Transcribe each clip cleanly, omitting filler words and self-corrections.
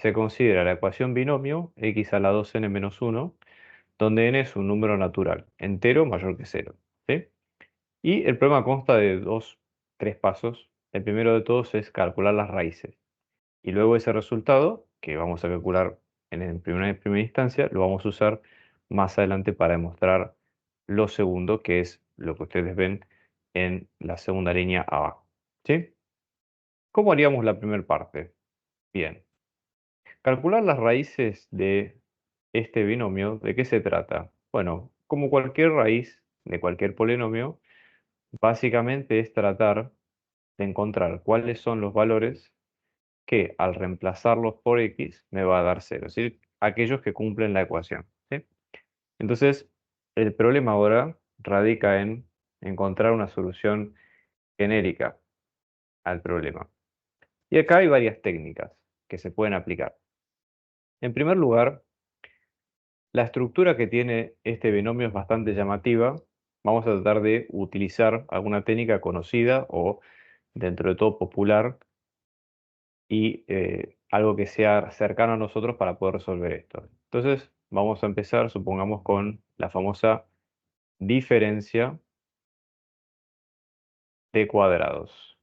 se considera la ecuación binomio x a la 2n menos 1, donde n es un número natural, entero mayor que 0. ¿Sí? Y el problema consta de tres pasos. El primero de todos es calcular las raíces. Y luego ese resultado, que vamos a calcular en primera instancia, lo vamos a usar más adelante para demostrar lo segundo, que es lo que ustedes ven en la segunda línea abajo. ¿Sí? ¿Cómo haríamos la primera parte? Bien. Calcular las raíces de este binomio, ¿de qué se trata? Bueno, como cualquier raíz de cualquier polinomio, básicamente es tratar de encontrar cuáles son los valores que al reemplazarlos por x me va a dar 0, es decir, aquellos que cumplen la ecuación. ¿Sí? Entonces, el problema ahora radica en encontrar una solución genérica al problema. Y acá hay varias técnicas que se pueden aplicar. En primer lugar, la estructura que tiene este binomio es bastante llamativa. Vamos a tratar de utilizar alguna técnica conocida o dentro de todo popular y algo que sea cercano a nosotros para poder resolver esto. Entonces, vamos a empezar, supongamos, con la famosa diferencia de cuadrados.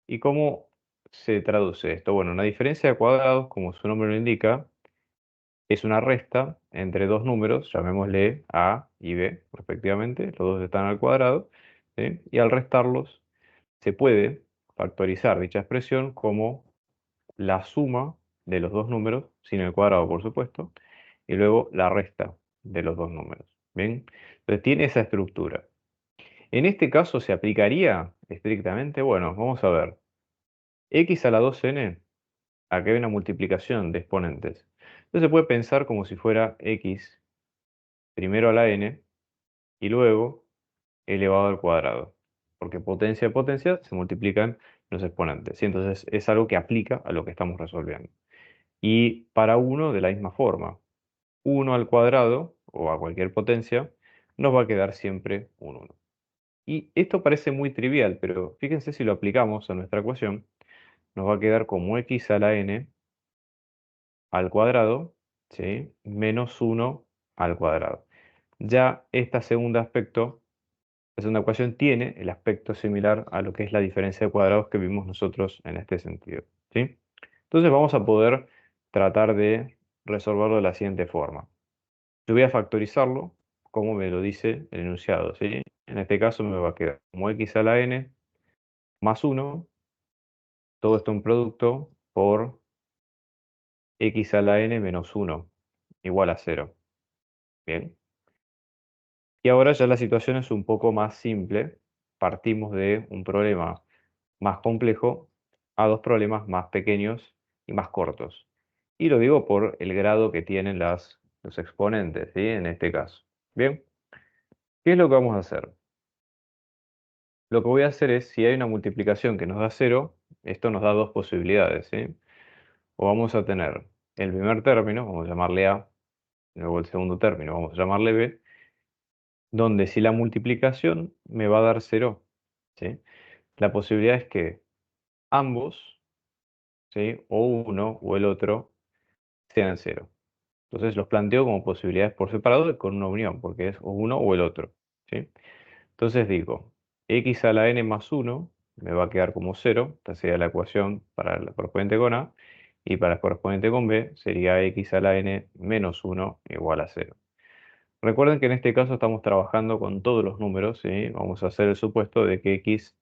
¿Y cómo se traduce esto? Bueno, una diferencia de cuadrados, como su nombre lo indica, es una resta entre dos números, llamémosle A y B, respectivamente, los dos están al cuadrado, ¿sí? Y al restarlos, se puede factorizar dicha expresión como la suma de los dos números, sin el cuadrado, por supuesto, y luego la resta de los dos números. ¿Bien? Entonces tiene esa estructura. En este caso, ¿se aplicaría estrictamente? Bueno, vamos a ver. X a la 2n, aquí hay una multiplicación de exponentes. Entonces se puede pensar como si fuera x primero a la n y luego elevado al cuadrado. Porque potencia y potencia se multiplican los exponentes. ¿Sí? Entonces es algo que aplica a lo que estamos resolviendo. Y para 1 de la misma forma. 1 al cuadrado, o a cualquier potencia, nos va a quedar siempre un 1. Y esto parece muy trivial, pero fíjense si lo aplicamos a nuestra ecuación, nos va a quedar como x a la n al cuadrado, ¿sí? Menos 1 al cuadrado. Ya este segundo aspecto, la segunda ecuación tiene el aspecto similar a lo que es la diferencia de cuadrados que vimos nosotros en este sentido, ¿sí? Entonces vamos a poder tratar de resolverlo de la siguiente forma. Yo voy a factorizarlo como me lo dice el enunciado, ¿sí? En este caso me va a quedar como x a la n más 1, todo esto un producto por x a la n menos 1 igual a 0. Bien. Y ahora ya la situación es un poco más simple. Partimos de un problema más complejo a dos problemas más pequeños y más cortos. Y lo digo por el grado que tienen los exponentes, ¿sí? En este caso. Bien. ¿Qué es lo que vamos a hacer? Lo que voy a hacer es, si hay una multiplicación que nos da 0, esto nos da dos posibilidades, ¿sí? O vamos a tener el primer término, vamos a llamarle A, luego el segundo término, vamos a llamarle B, donde si la multiplicación me va a dar 0, ¿sí? La posibilidad es que ambos, ¿sí? O uno o el otro, sean 0. Entonces los planteo como posibilidades por separado y con una unión, porque es o uno o el otro, ¿sí? Entonces digo, x a la n más 1 me va a quedar como 0, esta sería la ecuación para la correspondiente con A, y para la correspondiente con B sería x a la n menos 1 igual a 0. Recuerden que en este caso estamos trabajando con todos los números, ¿sí? Vamos a hacer el supuesto de que x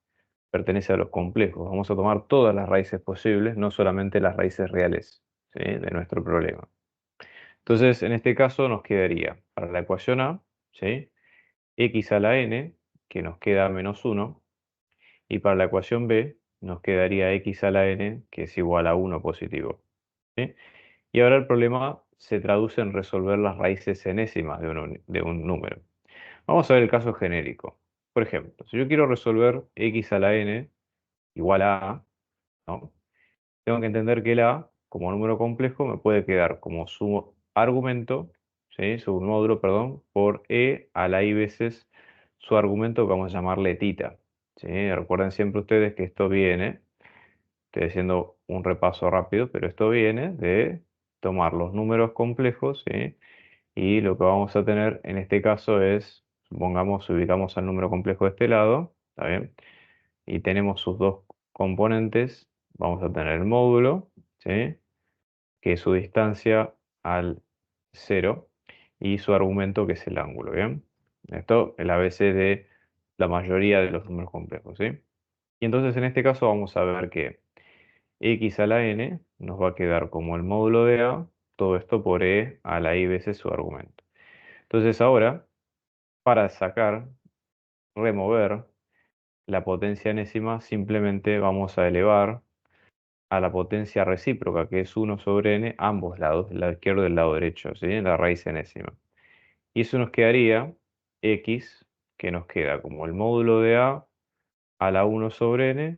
pertenece a los complejos. Vamos a tomar todas las raíces posibles, no solamente las raíces reales, ¿sí? De nuestro problema. Entonces, en este caso nos quedaría, para la ecuación A, ¿sí? X a la n, que nos queda menos 1, y para la ecuación B nos quedaría x a la n, que es igual a 1 positivo, ¿sí? Y ahora el problema se traduce en resolver las raíces enésimas de un número. Vamos a ver el caso genérico. Por ejemplo, si yo quiero resolver x a la n igual a A, ¿no? Tengo que entender que el A, como número complejo, me puede quedar como su argumento, ¿sí? Su módulo, perdón, por e a la i veces su argumento que vamos a llamarle tita, ¿sí? Recuerden siempre ustedes que esto viene estoy haciendo un repaso rápido, pero esto viene de tomar los números complejos, ¿sí? Y lo que vamos a tener en este caso es, supongamos, ubicamos al número complejo de este lado, ¿está bien? Y tenemos sus dos componentes, vamos a tener el módulo, ¿sí? Que es su distancia al cero, y su argumento, que es el ángulo, ¿bien? Esto es el ABC de la mayoría de los números complejos, ¿sí? Y entonces en este caso vamos a ver que x a la n nos va a quedar como el módulo de a, todo esto por e a la i veces su argumento. Entonces ahora, para sacar, remover la potencia enésima, simplemente vamos a elevar a la potencia recíproca, que es 1 sobre n, ambos lados, el lado izquierdo y el lado derecho, ¿sí? La raíz enésima. Y eso nos quedaría x, que nos queda como el módulo de a la 1 sobre n,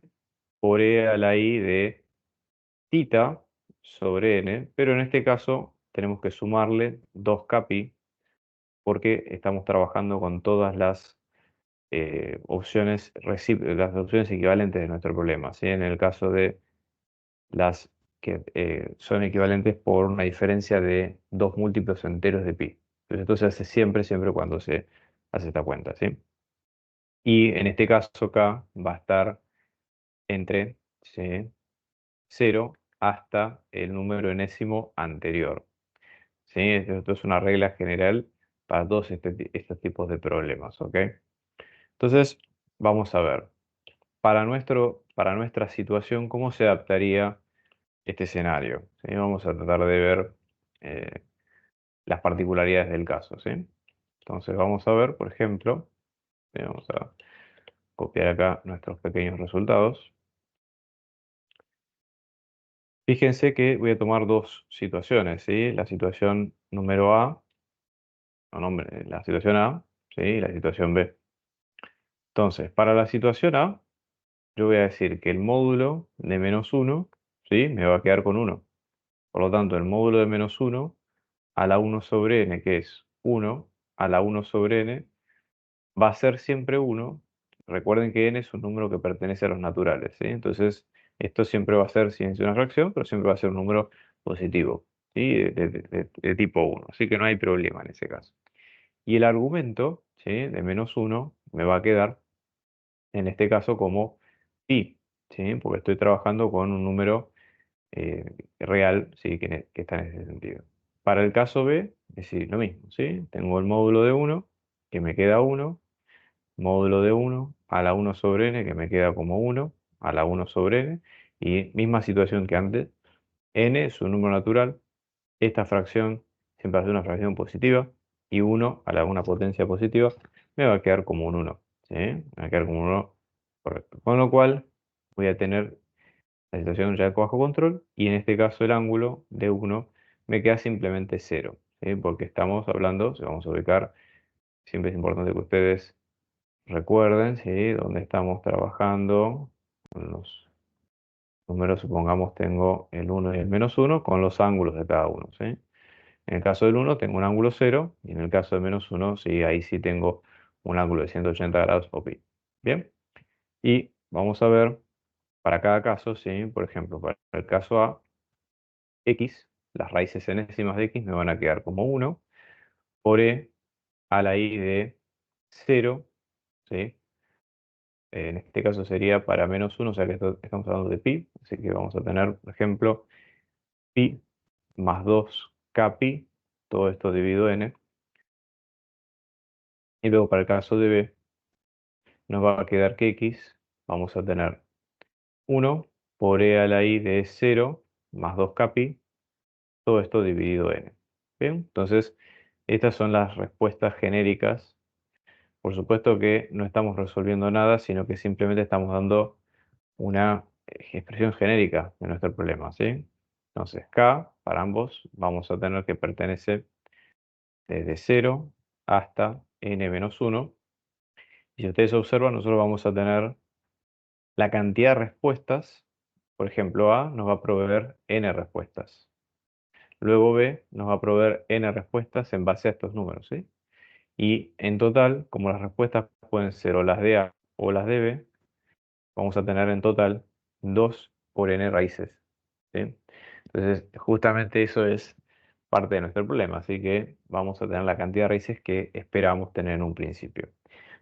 por e a la i de tita sobre n, pero en este caso tenemos que sumarle 2kpi, porque estamos trabajando con todas las las opciones equivalentes de nuestro problema, ¿sí? En el caso de las que son equivalentes por una diferencia de dos múltiplos enteros de pi. Entonces esto se hace siempre, siempre cuando se hace esta cuenta, ¿sí? Y en este caso acá va a estar entre, ¿sí?, 0 hasta el número enésimo anterior, ¿sí? Esto es una regla general para todos estos tipos de problemas, ¿ok? Entonces, vamos a ver, para nuestra situación, ¿cómo se adaptaría este escenario? ¿Sí? Vamos a tratar de ver eh, las particularidades del caso, ¿sí? Entonces vamos a ver, por ejemplo, vamos a copiar acá nuestros pequeños resultados. Fíjense que voy a tomar dos situaciones, ¿sí? La situación número A, no, nombre, la situación A, ¿sí? Y la situación B. Entonces, para la situación A, yo voy a decir que el módulo de -1, ¿sí?, me va a quedar con 1. Por lo tanto, el módulo de -1 a la 1 sobre n, que es 1 a la 1 sobre n, va a ser siempre 1. Recuerden que n es un número que pertenece a los naturales, ¿sí? Entonces, esto siempre va a ser, si es una fracción, pero siempre va a ser un número positivo, ¿sí? De tipo 1, así que no hay problema en ese caso. Y el argumento, ¿sí?, de -1 me va a quedar, en este caso, como pi, ¿sí? Porque estoy trabajando con un número real, ¿sí?, que está en ese sentido. Para el caso B, es decir, lo mismo, ¿sí? Tengo el módulo de 1, que me queda 1, módulo de 1 a la 1 sobre n, que me queda como 1 a la 1 sobre n, y misma situación que antes, n es un número natural, esta fracción siempre va a ser una fracción positiva, y 1 a la una potencia positiva me va a quedar como un 1, ¿sí? Me va a quedar como un 1 correcto. Con lo cual voy a tener la situación ya bajo control, y en este caso el ángulo de 1 me queda simplemente 0, ¿sí? Porque estamos hablando, si vamos a ubicar, siempre es importante que ustedes recuerden, ¿sí?, dónde estamos trabajando con los números. Supongamos tengo el 1 y el -1 con los ángulos de cada uno, ¿sí? En el caso del 1 tengo un ángulo 0, y en el caso del -1, sí, ahí sí tengo un ángulo de 180 grados o pi. Bien, y vamos a ver para cada caso, ¿sí? Por ejemplo, para el caso A, x, las raíces enésimas de x me van a quedar como 1 por e a la i de 0, ¿sí? En este caso sería para -1, o sea que estamos hablando de pi, así que vamos a tener, por ejemplo, pi más 2k pi, todo esto dividido n, y luego para el caso de b nos va a quedar que x, vamos a tener 1 por e a la i de 0 más 2k pi, todo esto dividido n. Bien, entonces estas son las respuestas genéricas. Por supuesto que no estamos resolviendo nada, sino que simplemente estamos dando una expresión genérica de nuestro problema, ¿sí? Entonces, K para ambos vamos a tener que pertenece desde 0 hasta n menos 1. Y si ustedes observan, nosotros vamos a tener la cantidad de respuestas. Por ejemplo, A nos va a proveer n respuestas. Luego B nos va a proveer n respuestas en base a estos números, ¿sí? Y en total, como las respuestas pueden ser o las de A o las de B, vamos a tener en total 2 por n raíces. ¿Sí? Entonces, justamente eso es parte de nuestro problema, así que vamos a tener la cantidad de raíces que esperamos tener en un principio.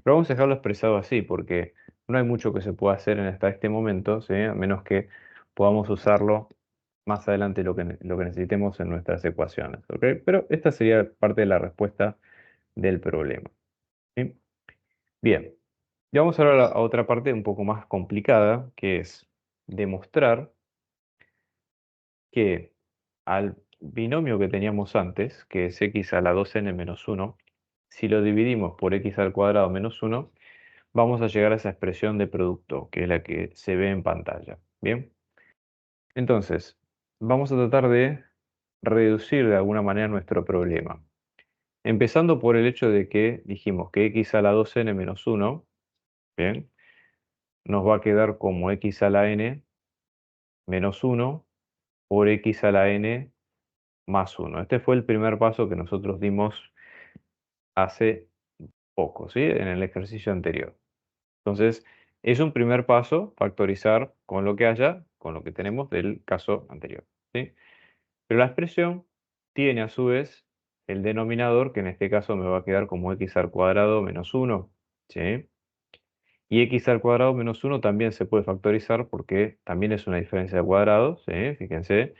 Pero vamos a dejarlo expresado así, porque no hay mucho que se pueda hacer hasta este momento, ¿sí? A menos que podamos usarlo más adelante lo que necesitemos en nuestras ecuaciones, ¿ok? Pero esta sería parte de la respuesta del problema, ¿sí? Bien, y vamos ahora a otra parte un poco más complicada, que es demostrar que al binomio que teníamos antes, que es x a la 2n menos 1, si lo dividimos por x al cuadrado menos 1, vamos a llegar a esa expresión de producto, que es la que se ve en pantalla. Bien, entonces, vamos a tratar de reducir de alguna manera nuestro problema. Empezando por el hecho de que dijimos que x a la 2n menos 1, bien, nos va a quedar como x a la n menos 1 por x a la n más 1. Este fue el primer paso que nosotros dimos hace poco, ¿sí? En el ejercicio anterior. Entonces, es un primer paso factorizar con lo que haya, con lo que tenemos del caso anterior, ¿sí? Pero la expresión tiene a su vez el denominador, que en este caso me va a quedar como x al cuadrado menos 1, ¿sí? Y x al cuadrado menos 1 también se puede factorizar porque también es una diferencia de cuadrados, ¿sí? Fíjense,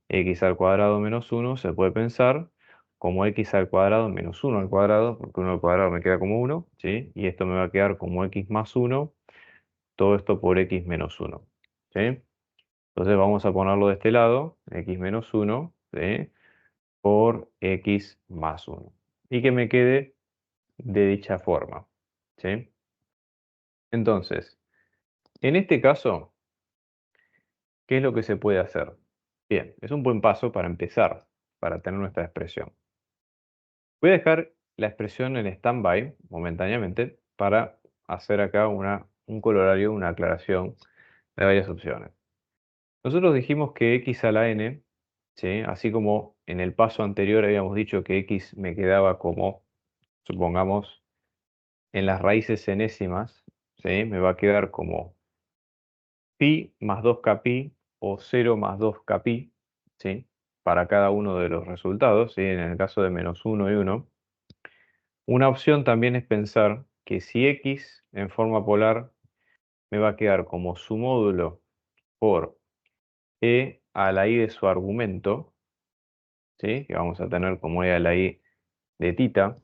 x al cuadrado menos 1 se puede pensar como x al cuadrado menos 1 al cuadrado, porque 1 al cuadrado me queda como 1, ¿sí? Y esto me va a quedar como x más 1, todo esto por x menos 1, ¿sí? Entonces vamos a ponerlo de este lado, x menos 1, ¿sí? Por x más 1. Y que me quede de dicha forma, ¿sí? Entonces, en este caso, ¿qué es lo que se puede hacer? Bien, es un buen paso para empezar, para tener nuestra expresión. Voy a dejar la expresión en stand-by momentáneamente para hacer acá un colorario, una aclaración de varias opciones. Nosotros dijimos que x a la n, ¿sí? Así como en el paso anterior habíamos dicho que x me quedaba como, supongamos, en las raíces enésimas, ¿sí? Me va a quedar como pi más 2k pi o 0 más 2k pi, ¿sí? Para cada uno de los resultados, ¿sí? En el caso de menos 1 y 1. Una opción también es pensar que si x en forma polar me va a quedar como su módulo por e a la i de su argumento, ¿sí? Que vamos a tener como e a la i de tita,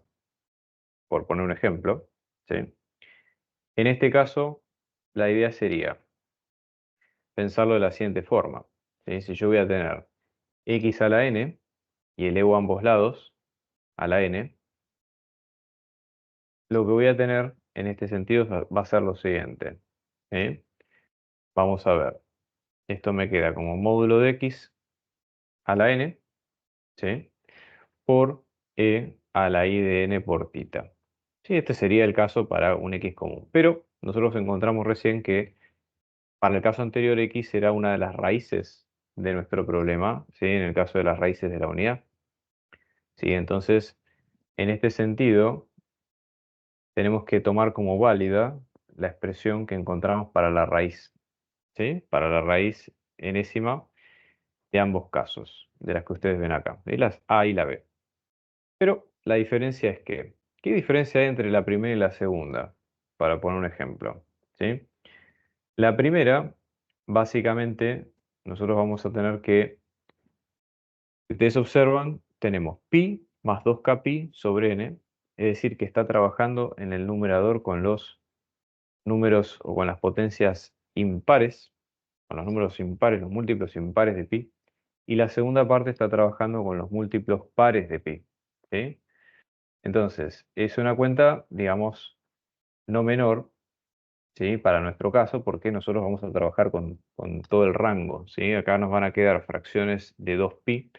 por poner un ejemplo, ¿sí? En este caso, la idea sería pensarlo de la siguiente forma, ¿sí? Si yo voy a tener x a la n y elevo a ambos lados a la n, lo que voy a tener en este sentido va a ser lo siguiente, ¿sí? Vamos a ver, esto me queda como módulo de x a la n, ¿sí? Por e a la i de n por tita. Sí, este sería el caso para un x común, pero nosotros encontramos recién que para el caso anterior x era una de las raíces de nuestro problema, ¿sí? En el caso de las raíces de la unidad. ¿Sí? Entonces, en este sentido, tenemos que tomar como válida la expresión que encontramos para la raíz, ¿sí? Para la raíz enésima de ambos casos, de las que ustedes ven acá, de las A y la B. Pero la diferencia es que, ¿qué diferencia hay entre la primera y la segunda? Para poner un ejemplo, ¿sí? La primera, básicamente, nosotros vamos a tener que, si ustedes observan, tenemos pi más 2k pi sobre n, es decir, que está trabajando en el numerador con los números o con las potencias impares, con los números impares, los múltiplos impares de pi, y la segunda parte está trabajando con los múltiplos pares de pi, ¿sí? Entonces, es una cuenta, digamos, no menor, ¿sí? Para nuestro caso, porque nosotros vamos a trabajar con todo el rango, ¿sí? Acá nos van a quedar fracciones de 2pi,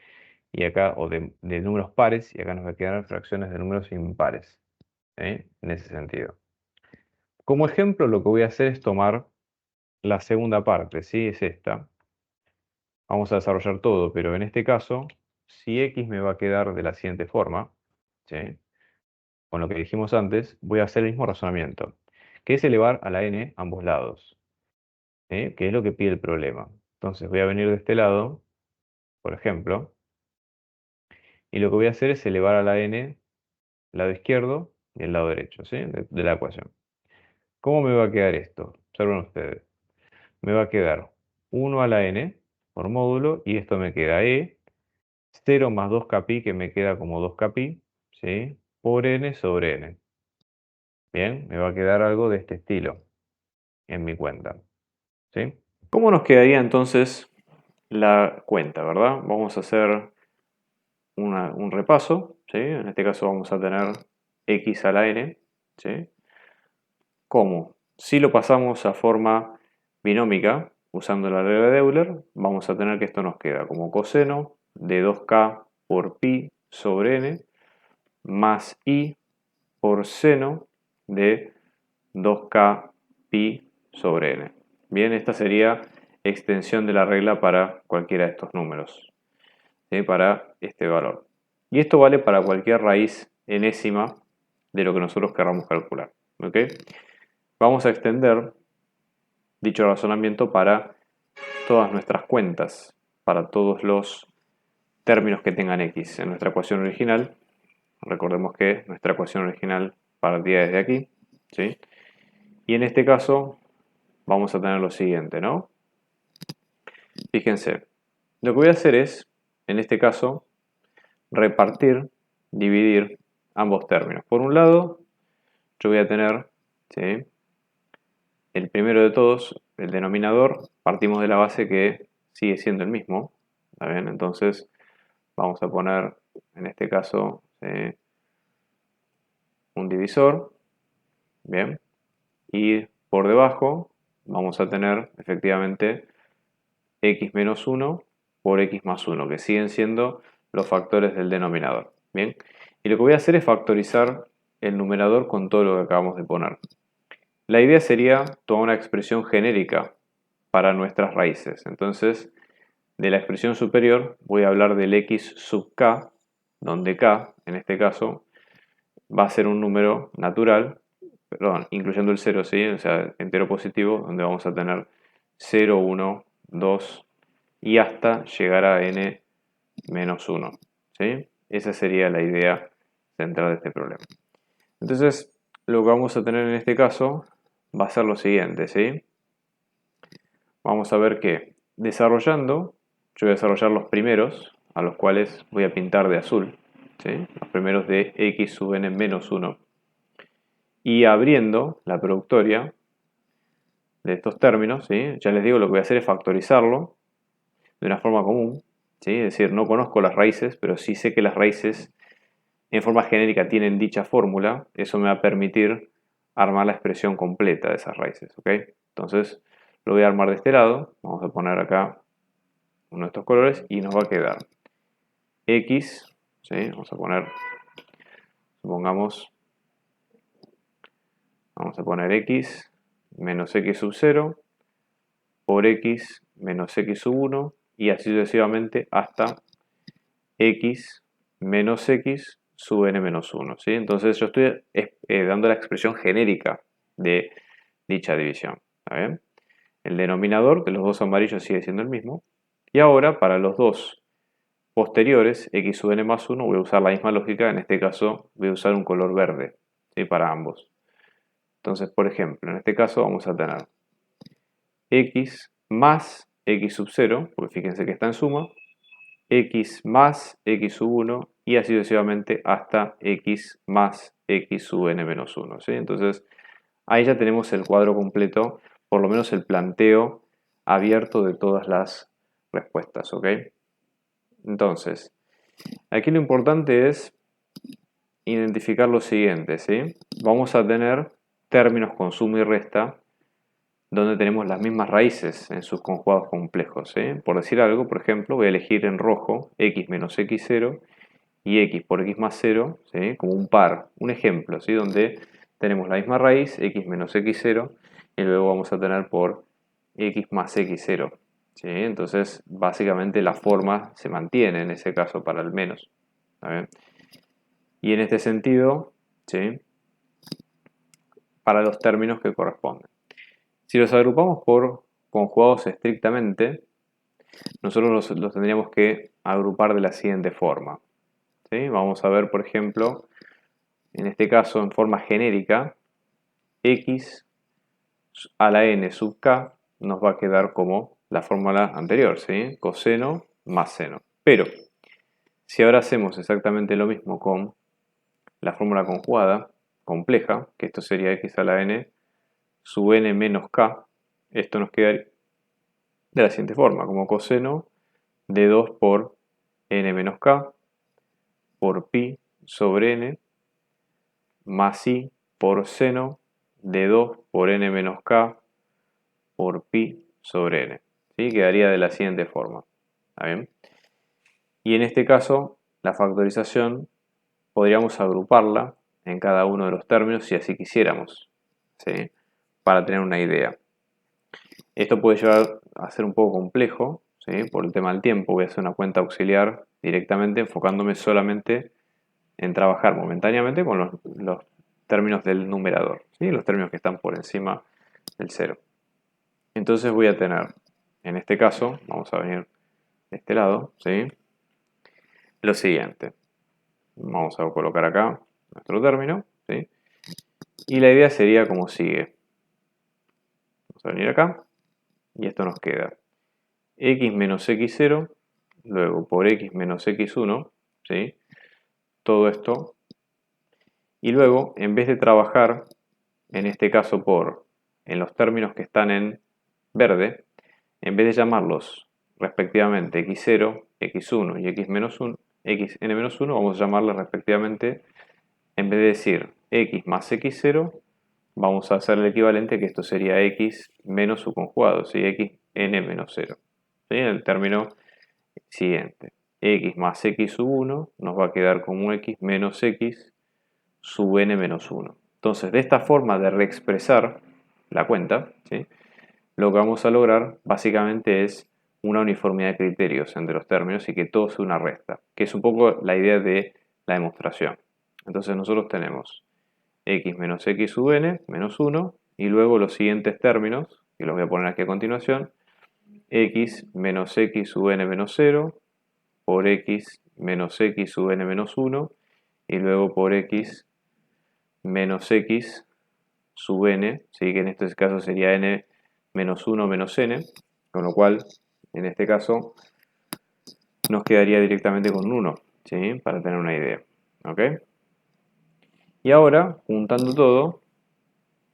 y acá, o de números pares, y acá nos va a quedar fracciones de números impares, ¿sí? En ese sentido. Como ejemplo, lo que voy a hacer es tomar la segunda parte, ¿sí? Es esta. Vamos a desarrollar todo, pero en este caso, si x me va a quedar de la siguiente forma, ¿sí? Con lo que dijimos antes, voy a hacer el mismo razonamiento, que es elevar a la n ambos lados, ¿sí? Que es lo que pide el problema. Entonces voy a venir de este lado, por ejemplo, y lo que voy a hacer es elevar a la n el lado izquierdo y el lado derecho, ¿sí? De la ecuación. ¿Cómo me va a quedar esto? Observen ustedes. Me va a quedar 1 a la n por módulo y esto me queda e, 0 más 2kπ que me queda como 2kπ, ¿sí? Por n sobre n. Bien, me va a quedar algo de este estilo en mi cuenta, ¿sí? ¿Cómo nos quedaría entonces la cuenta, verdad? Vamos a hacer un repaso, ¿sí? En este caso vamos a tener x a la n, ¿sí? ¿Cómo? Si lo pasamos a forma binómica, usando la regla de Euler, vamos a tener que esto nos queda como coseno de 2k por pi sobre n más i por seno de 2k pi sobre n. Bien, esta sería extensión de la regla para cualquiera de estos números, ¿sí? Para este valor. Y esto vale para cualquier raíz enésima de lo que nosotros queramos calcular. ¿Ok? Vamos a extender dicho razonamiento para todas nuestras cuentas, para todos los términos que tengan x. En nuestra ecuación original, recordemos que nuestra ecuación original partía desde aquí, ¿sí? Y en este caso vamos a tener lo siguiente, ¿no? Fíjense, lo que voy a hacer es, en este caso, repartir, dividir ambos términos. Por un lado, yo voy a tener, ¿sí? El primero de todos, el denominador, partimos de la base que sigue siendo el mismo, ¿está bien? Entonces vamos a poner, en este caso, un divisor, ¿bien? Y por debajo vamos a tener efectivamente x menos 1 por x más 1, que siguen siendo los factores del denominador, ¿bien? Y lo que voy a hacer es factorizar el numerador con todo lo que acabamos de poner. La idea sería tomar una expresión genérica para nuestras raíces. Entonces, de la expresión superior voy a hablar del x sub k, donde k, en este caso, va a ser un número natural, perdón, incluyendo el 0, ¿sí? O sea, entero positivo, donde vamos a tener 0, 1, 2 y hasta llegar a n menos 1, ¿sí? Esa sería la idea central de este problema. Entonces, lo que vamos a tener en este caso va a ser lo siguiente, ¿sí? Vamos a ver que desarrollando, yo voy a desarrollar los primeros, a los cuales voy a pintar de azul, ¿sí? Los primeros de x sub n menos 1. Y abriendo la productoria de estos términos, ¿sí? Ya les digo, lo que voy a hacer es factorizarlo de una forma común, ¿sí? Es decir, no conozco las raíces, pero sí sé que las raíces en forma genérica tienen dicha fórmula. Eso me va a permitir armar la expresión completa de esas raíces, ¿ok? Entonces, lo voy a armar de este lado. Vamos a poner acá uno de estos colores y nos va a quedar x, ¿sí? Vamos a poner, supongamos, vamos a poner x menos x sub 0 por x menos x sub 1 y así sucesivamente hasta x menos x sub n menos 1, ¿sí? Entonces yo estoy dando la expresión genérica de dicha división, ¿está bien? El denominador de los dos amarillos sigue siendo el mismo. Y ahora para los dos posteriores, x sub n más 1, voy a usar la misma lógica. En este caso voy a usar un color verde, ¿sí? Para ambos. Entonces, por ejemplo, en este caso vamos a tener x más x sub 0, porque fíjense que está en suma, x más x sub 1 y así sucesivamente hasta x más x sub n menos 1, ¿sí? Entonces, ahí ya tenemos el cuadro completo, por lo menos el planteo abierto de todas las respuestas, ¿ok? Entonces, aquí lo importante es identificar lo siguiente, ¿sí? Vamos a tener términos con suma y resta donde tenemos las mismas raíces en sus conjugados complejos, ¿sí? Por decir algo, por ejemplo, voy a elegir en rojo x menos x0 y x por x más 0, ¿sí? Como un par, un ejemplo, ¿sí? Donde tenemos la misma raíz, x menos x0, y luego vamos a tener por x más x0, ¿sí? Entonces, básicamente la forma se mantiene en ese caso para el menos, ¿está bien? Y en este sentido, ¿sí? Para los términos que corresponden. Si los agrupamos por conjugados estrictamente, nosotros los tendríamos que agrupar de la siguiente forma. ¿Sí? Vamos a ver, por ejemplo, en este caso, en forma genérica, x a la n sub k nos va a quedar como la fórmula anterior, ¿sí? Coseno más seno. Pero, si ahora hacemos exactamente lo mismo con la fórmula conjugada, compleja, que esto sería x a la n sub n menos k, esto nos queda de la siguiente forma, como coseno de 2 por n menos k por pi sobre n más i por seno de 2 por n menos k por pi sobre n. ¿Sí? Quedaría de la siguiente forma. ¿Está bien? Y en este caso, la factorización podríamos agruparla en cada uno de los términos si así quisiéramos, ¿sí? Para tener una idea. Esto puede llevar a ser un poco complejo, ¿sí? Por el tema del tiempo. Voy a hacer una cuenta auxiliar directamente enfocándome solamente en trabajar momentáneamente con los términos del numerador, ¿sí? Los términos que están por encima del cero. Entonces voy a tener, en este caso, vamos a venir de este lado, ¿sí? Lo siguiente. Vamos a colocar acá nuestro término, ¿sí? Y la idea sería como sigue. Vamos a venir acá y esto nos queda x menos x0, luego por x menos x1, ¿sí? Todo esto. Y luego, en vez de trabajar, en este caso en los términos que están en verde, en vez de llamarlos respectivamente x0, x1 y x menos 1, xn-1, vamos a llamarlos respectivamente, en vez de decir x más x0, vamos a hacer el equivalente, que esto sería x menos su conjugado, ¿sí? xn menos 0. ¿Sí? El término siguiente, x más x sub 1 nos va a quedar como x menos x sub n menos 1. Entonces, de esta forma de reexpresar la cuenta, ¿sí? Lo que vamos a lograr básicamente es una uniformidad de criterios entre los términos y que todo sea una resta, que es un poco la idea de la demostración. Entonces nosotros tenemos x menos x sub n menos 1 y luego los siguientes términos, que los voy a poner aquí a continuación, x menos x sub n menos 0 por x menos x sub n menos 1 y luego por x menos x sub n, ¿sí? Que en este caso sería n menos 1 menos n, con lo cual en este caso nos quedaría directamente con 1, ¿sí? Para tener una idea. ¿Ok? Y ahora, juntando todo,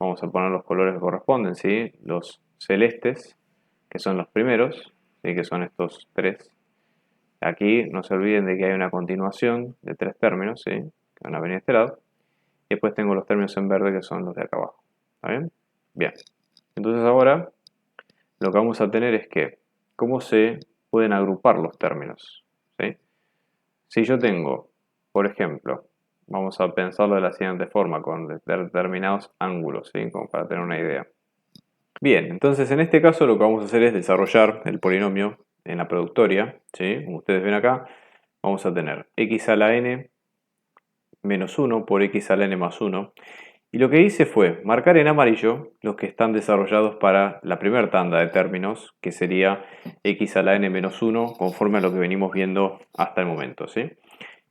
vamos a poner los colores que corresponden, ¿sí? Los celestes, que son los primeros, ¿sí? Que son estos tres. Aquí no se olviden de que hay una continuación de tres términos, ¿sí? Que van a venir de este lado. Y después tengo los términos en verde, que son los de acá abajo. ¿Está bien? Bien. Entonces ahora lo que vamos a tener es que, ¿cómo se pueden agrupar los términos? ¿Sí? Si yo tengo, por ejemplo, vamos a pensarlo de la siguiente forma, con determinados ángulos, ¿sí? Como para tener una idea. Bien, entonces en este caso lo que vamos a hacer es desarrollar el polinomio en la productoria, ¿sí? Como ustedes ven acá, vamos a tener x a la n menos 1 por x a la n más 1. Y lo que hice fue marcar en amarillo los que están desarrollados para la primera tanda de términos, que sería x a la n menos 1, conforme a lo que venimos viendo hasta el momento, ¿sí?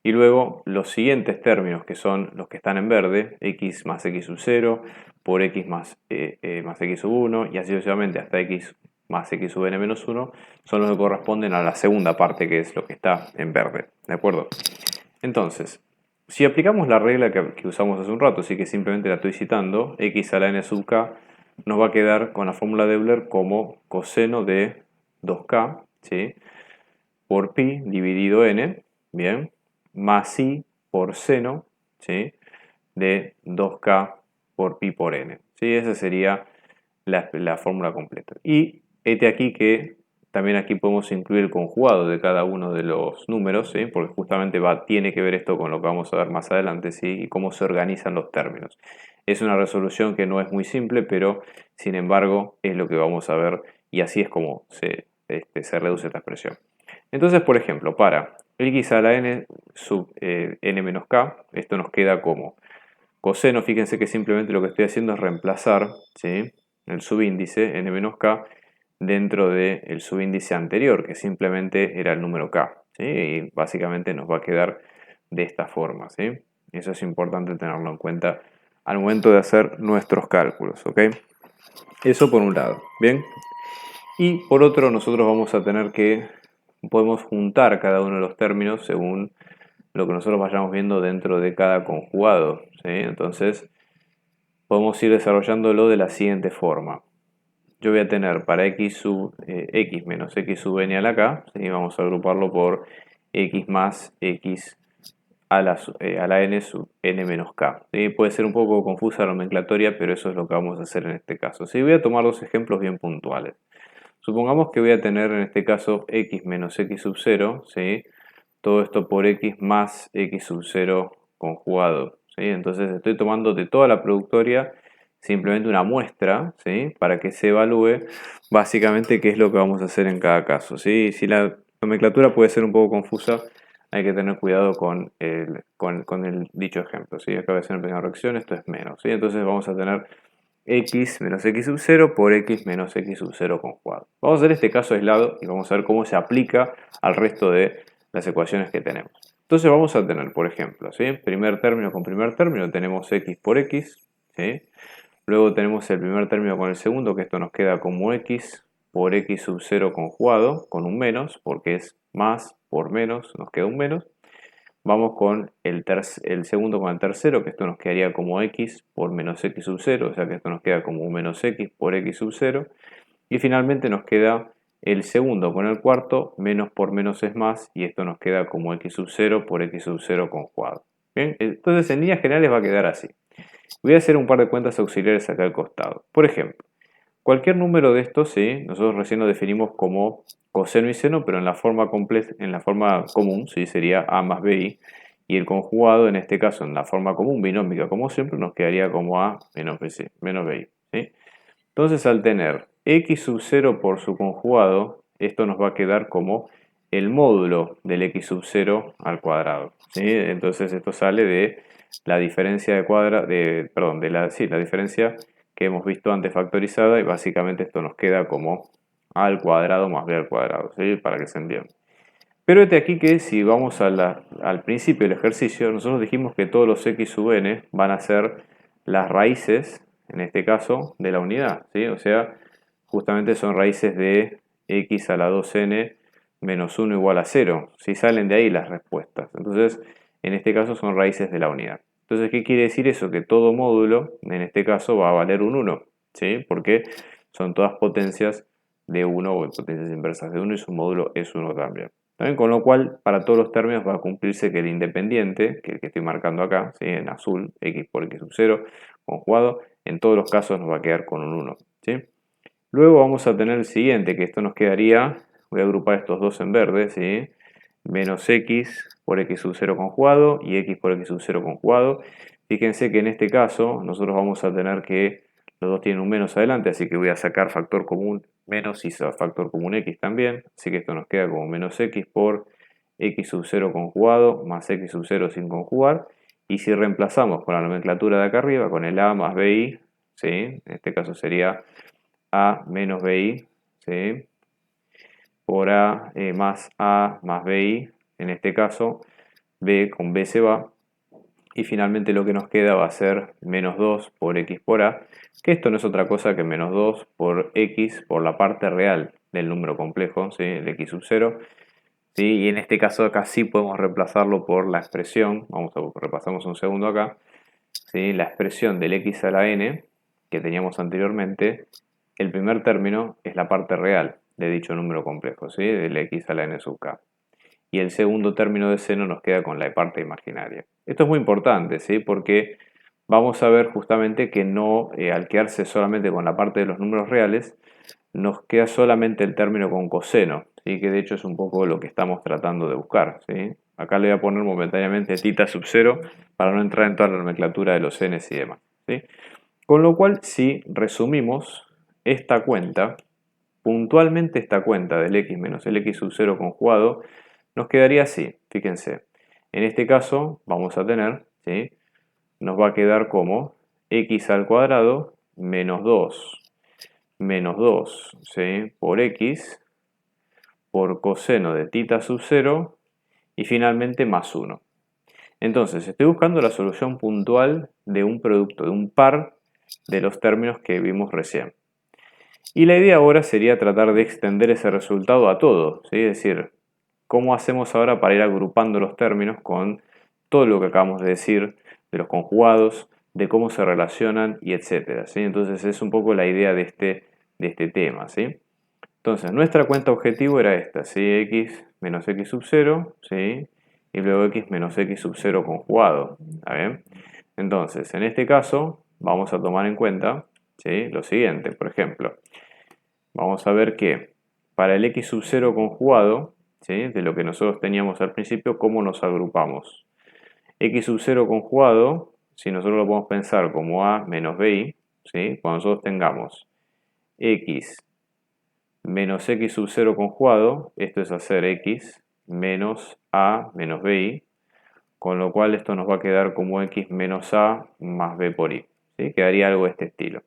Y luego los siguientes términos, que son los que están en verde, x más x sub 0 por x más x sub 1 y así sucesivamente hasta x más x sub n menos 1, son los que corresponden a la segunda parte, que es lo que está en verde. ¿De acuerdo? Entonces, si aplicamos la regla que usamos hace un rato, así que simplemente la estoy citando, x a la n sub k nos va a quedar con la fórmula de Euler como coseno de 2k, ¿sí? Por pi dividido n, bien, más i por seno, ¿sí? De 2k por pi por n. ¿Sí? Esa sería la fórmula completa. Y este aquí que también aquí podemos incluir el conjugado de cada uno de los números, ¿sí? Porque justamente tiene que ver esto con lo que vamos a ver más adelante, ¿sí? Y cómo se organizan los términos. Es una resolución que no es muy simple, pero sin embargo es lo que vamos a ver y así es como se reduce esta expresión. Entonces, por ejemplo, para x a la n sub n menos k, esto nos queda como coseno. Fíjense que simplemente lo que estoy haciendo es reemplazar, ¿sí? El subíndice n menos k dentro del subíndice anterior, que simplemente era el número k, ¿sí? Y básicamente nos va a quedar de esta forma, ¿sí? Eso es importante tenerlo en cuenta al momento de hacer nuestros cálculos, ¿ok? Eso por un lado, ¿bien? Y por otro, nosotros vamos a tener que, podemos juntar cada uno de los términos según lo que nosotros vayamos viendo dentro de cada conjugado, ¿sí? Entonces, podemos ir desarrollándolo de la siguiente forma. Yo voy a tener para x sub x menos x sub n a la k, ¿sí? Vamos a agruparlo por x más x a la n sub n menos k, ¿sí? Puede ser un poco confusa la nomenclatoria, pero eso es lo que vamos a hacer en este caso. ¿Sí? Voy a tomar dos ejemplos bien puntuales. Supongamos que voy a tener en este caso x menos x sub 0, ¿sí? Todo esto por x más x sub 0 conjugado, ¿sí? Entonces estoy tomando de toda la productoria simplemente una muestra, ¿sí? Para que se evalúe básicamente qué es lo que vamos a hacer en cada caso, ¿sí? Si la nomenclatura puede ser un poco confusa, hay que tener cuidado con el dicho ejemplo, ¿sí? Acá voy a hacer una pequeña corrección, esto es menos, ¿sí? Entonces vamos a tener x menos x sub 0 por x menos x sub 0 conjugado. Vamos a hacer este caso aislado y vamos a ver cómo se aplica al resto de las ecuaciones que tenemos. Entonces vamos a tener, por ejemplo, ¿sí? Primer término con primer término tenemos x por x, ¿sí? Luego tenemos el primer término con el segundo, que esto nos queda como x por x sub 0 conjugado, con un menos, porque es más por menos, nos queda un menos. Vamos con el segundo con el tercero, que esto nos quedaría como x por menos x sub 0, o sea que esto nos queda como un menos x por x sub 0. Y finalmente nos queda el segundo con el cuarto, menos por menos es más, y esto nos queda como x sub 0 por x sub 0 conjugado. ¿Bien? Entonces en líneas generales va a quedar así. Voy a hacer un par de cuentas auxiliares acá al costado. Por ejemplo, cualquier número de estos, ¿sí? Nosotros recién lo definimos como coseno y seno, pero en la forma común, ¿sí? Sería a más bi. Y el conjugado, en este caso, en la forma común, binómica, como siempre, nos quedaría como a menos bi. ¿Sí? Entonces, al tener x sub 0 por su conjugado, esto nos va a quedar como el módulo del x sub 0 al cuadrado, ¿sí? Entonces, esto sale de la diferencia la diferencia que hemos visto antes factorizada, y básicamente esto nos queda como a al cuadrado más b al cuadrado, ¿sí? Para que se entienda. Pero este aquí que si vamos al principio del ejercicio, nosotros dijimos que todos los x sub n van a ser las raíces, en este caso, de la unidad, ¿sí? O sea, justamente son raíces de x a la 2n menos 1 igual a 0. Si salen de ahí las respuestas. Entonces, en este caso son raíces de la unidad. Entonces, ¿qué quiere decir eso? Que todo módulo, en este caso, va a valer un 1, ¿sí? Porque son todas potencias de 1 o potencias inversas de 1 y su módulo es 1 también. ¿También? Con lo cual, para todos los términos va a cumplirse que el independiente, que el que estoy marcando acá, ¿sí? En azul, x por x sub 0, conjugado, en todos los casos nos va a quedar con un 1. ¿Sí? Luego vamos a tener el siguiente, que esto nos quedaría, voy a agrupar estos dos en verde, ¿sí? Menos x por x sub 0 conjugado y x por x sub 0 conjugado. Fíjense que en este caso nosotros vamos a tener que los dos tienen un menos adelante, así que voy a sacar factor común menos y factor común x también. Así que esto nos queda como menos x por x sub 0 conjugado más x sub 0 sin conjugar. Y si reemplazamos con la nomenclatura de acá arriba, con el a más bi, ¿sí? En este caso sería a menos bi, ¿sí? Por a más bi, en este caso b con b se va, y finalmente lo que nos queda va a ser menos 2 por x por a, que esto no es otra cosa que menos 2 por x por la parte real del número complejo, ¿sí? El x sub 0, ¿sí? Y en este caso acá sí podemos reemplazarlo por la expresión, repasamos un segundo acá, ¿sí? La expresión del x a la n que teníamos anteriormente, el primer término es la parte real de dicho número complejo, ¿sí? Del x a la n sub k. Y el segundo término de seno nos queda con la parte imaginaria. Esto es muy importante, ¿sí? Porque vamos a ver justamente que no, al quedarse solamente con la parte de los números reales, nos queda solamente el término con coseno, ¿sí? Que de hecho es un poco lo que estamos tratando de buscar, ¿sí? Acá le voy a poner momentáneamente tita sub 0 para no entrar en toda la nomenclatura de los n's y demás, ¿sí? Con lo cual, si resumimos esta cuenta, puntualmente esta cuenta del x menos el x sub 0 conjugado, nos quedaría así, fíjense. En este caso vamos a tener, ¿sí? Nos va a quedar como x al cuadrado menos 2 menos 2, ¿sí? Por x por coseno de tita sub 0 y finalmente más 1. Entonces, estoy buscando la solución puntual de un producto, de un par de los términos que vimos recién. Y la idea ahora sería tratar de extender ese resultado a todo, ¿sí? Es decir, ¿cómo hacemos ahora para ir agrupando los términos con todo lo que acabamos de decir, de los conjugados, de cómo se relacionan y etcétera, ¿sí? Entonces es un poco la idea de este tema, ¿sí? Entonces, nuestra cuenta objetivo era esta, ¿sí? X menos x sub 0, ¿sí? Y luego x menos x sub 0 conjugado, ¿está bien? Entonces, en este caso, vamos a tomar en cuenta, ¿sí? Lo siguiente, por ejemplo, vamos a ver que para el x sub 0 conjugado, ¿sí? De lo que nosotros teníamos al principio, ¿cómo nos agrupamos? X sub 0 conjugado, si nosotros lo podemos pensar como a menos bi, ¿sí? Cuando nosotros tengamos x menos x sub 0 conjugado, esto es hacer x menos a menos bi, con lo cual esto nos va a quedar como x menos a más b por i, ¿sí? Quedaría algo de este estilo.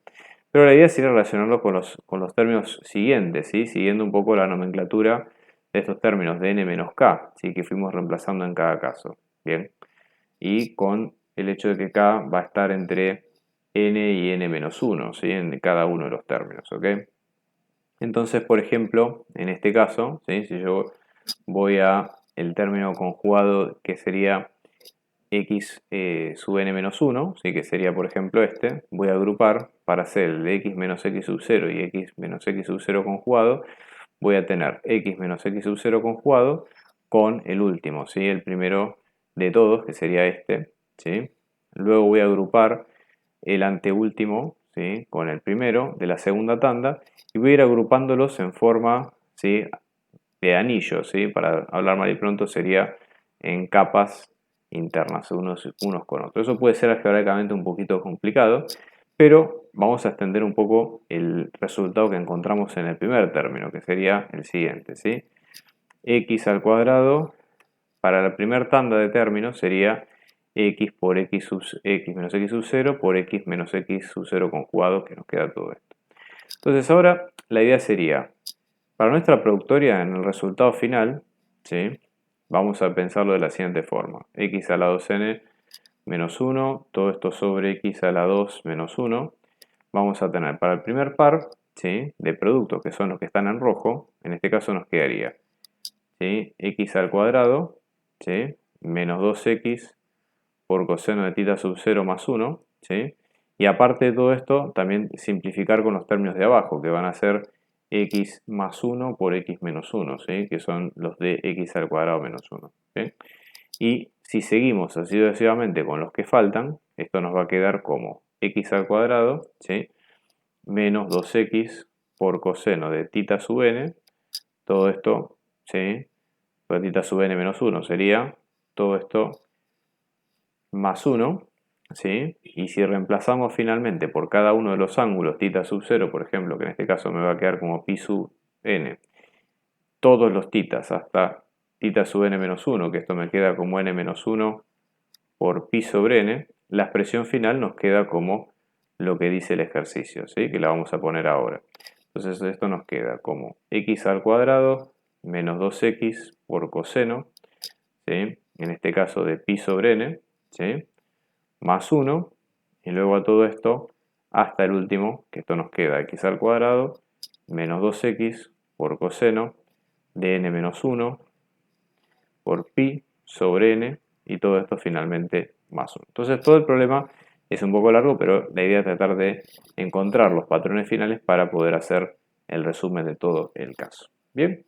Pero la idea sería relacionarlo con los términos siguientes, ¿sí? Siguiendo un poco la nomenclatura de estos términos de n menos k, ¿sí? Que fuimos reemplazando en cada caso. Bien. Y con el hecho de que k va a estar entre n y n menos 1, ¿sí? En cada uno de los términos, ¿ok? Entonces, por ejemplo, en este caso, ¿sí? Si yo voy a el término conjugado que sería x sub n menos 1, ¿sí? Que sería, por ejemplo, este, voy a agrupar para hacer el de x menos x sub 0 y x menos x sub 0 conjugado, voy a tener x menos x sub 0 conjugado con el último, ¿sí? El primero de todos, que sería este, ¿sí? Luego voy a agrupar el anteúltimo, ¿sí? Con el primero de la segunda tanda y voy a ir agrupándolos en forma, ¿sí? De anillo, ¿sí? Para hablar mal y pronto sería en capas internas, unos con otros. Eso puede ser algebraicamente un poquito complicado, pero vamos a extender un poco el resultado que encontramos en el primer término, que sería el siguiente, ¿sí? X al cuadrado, para la primera tanda de términos sería x por x menos x sub 0 por x menos x sub 0 conjugado, que nos queda todo esto. Entonces ahora la idea sería, para nuestra productoria en el resultado final, ¿sí? Vamos a pensarlo de la siguiente forma. X a la 2n menos 1, todo esto sobre x a la 2 menos 1. Vamos a tener para el primer par, ¿sí? De productos, que son los que están en rojo, en este caso nos quedaría, ¿sí? X al cuadrado, ¿sí? Menos 2x por coseno de tita sub 0 más 1, ¿sí? Y aparte de todo esto, también simplificar con los términos de abajo, que van a ser x más 1 por x menos 1, ¿sí? Que son los de x al cuadrado menos 1. ¿Sí? Y si seguimos así sucesivamente con los que faltan, esto nos va a quedar como x al cuadrado, ¿sí? Menos 2x por coseno de tita sub n, todo esto, ¿sí? Por tita sub n menos 1 sería todo esto más 1, ¿sí? Y si reemplazamos finalmente por cada uno de los ángulos tita sub 0, por ejemplo, que en este caso me va a quedar como pi sub n, todos los titas hasta tita sub n menos 1, que esto me queda como n menos 1 por pi sobre n, la expresión final nos queda como lo que dice el ejercicio, ¿sí? Que la vamos a poner ahora. Entonces esto nos queda como x al cuadrado menos 2x por coseno, ¿sí? En este caso de pi sobre n, ¿sí? Más 1, y luego a todo esto hasta el último, que esto nos queda x al cuadrado menos 2x por coseno de n menos 1 por pi sobre n, y todo esto finalmente más 1. Entonces todo el problema es un poco largo, pero la idea es tratar de encontrar los patrones finales para poder hacer el resumen de todo el caso. Bien.